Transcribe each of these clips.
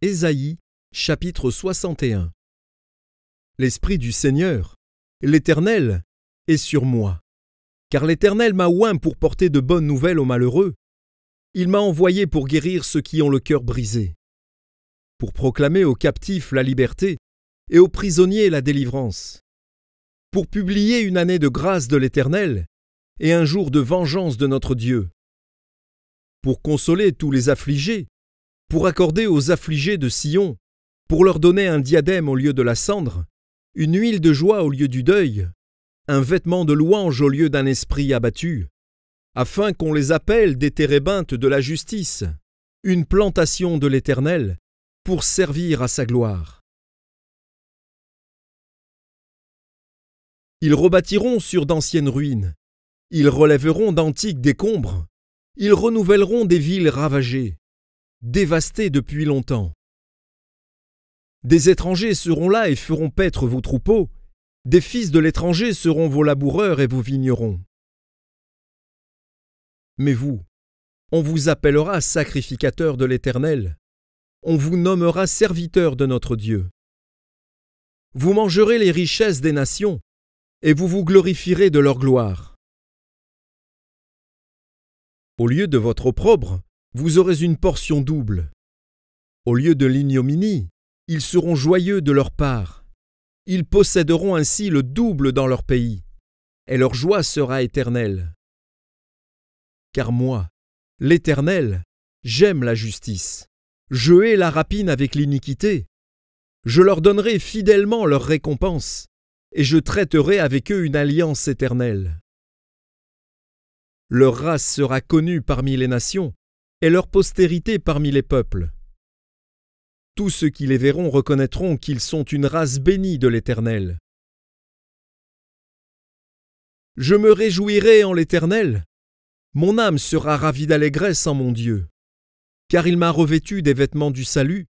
Ésaïe, chapitre 61. L'Esprit du Seigneur, l'Éternel, est sur moi, car l'Éternel m'a oint pour porter de bonnes nouvelles aux malheureux. Il m'a envoyé pour guérir ceux qui ont le cœur brisé, pour proclamer aux captifs la liberté et aux prisonniers la délivrance, pour publier une année de grâce de l'Éternel et un jour de vengeance de notre Dieu, pour consoler tous les affligés, pour accorder aux affligés de Sion, pour leur donner un diadème au lieu de la cendre, une huile de joie au lieu du deuil, un vêtement de louange au lieu d'un esprit abattu, afin qu'on les appelle des térébintes de la justice, une plantation de l'Éternel, pour servir à sa gloire. Ils rebâtiront sur d'anciennes ruines, ils relèveront d'antiques décombres, ils renouvelleront des villes ravagées, dévastées depuis longtemps. Des étrangers seront là et feront paître vos troupeaux, des fils de l'étranger seront vos laboureurs et vos vignerons. Mais vous, on vous appellera sacrificateurs de l'Éternel, on vous nommera serviteurs de notre Dieu. Vous mangerez les richesses des nations, et vous vous glorifierez de leur gloire. Au lieu de votre opprobre, vous aurez une portion double. Au lieu de l'ignominie, ils seront joyeux de leur part. Ils posséderont ainsi le double dans leur pays, et leur joie sera éternelle. Car moi, l'Éternel, j'aime la justice. Je hais la rapine avec l'iniquité. Je leur donnerai fidèlement leur récompense, et je traiterai avec eux une alliance éternelle. Leur race sera connue parmi les nations, et leur postérité parmi les peuples. Tous ceux qui les verront reconnaîtront qu'ils sont une race bénie de l'Éternel. Je me réjouirai en l'Éternel. Mon âme sera ravie d'allégresse en mon Dieu. Car il m'a revêtu des vêtements du salut,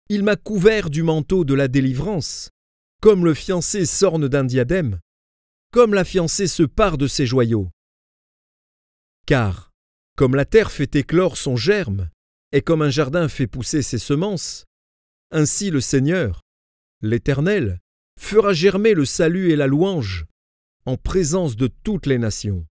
il m'a couvert du manteau de la délivrance, comme le fiancé s'orne d'un diadème, comme la fiancée se pare de ses joyaux. Car, comme la terre fait éclore son germe, et comme un jardin fait pousser ses semences, ainsi le Seigneur, l'Éternel, fera germer le salut et la louange en présence de toutes les nations.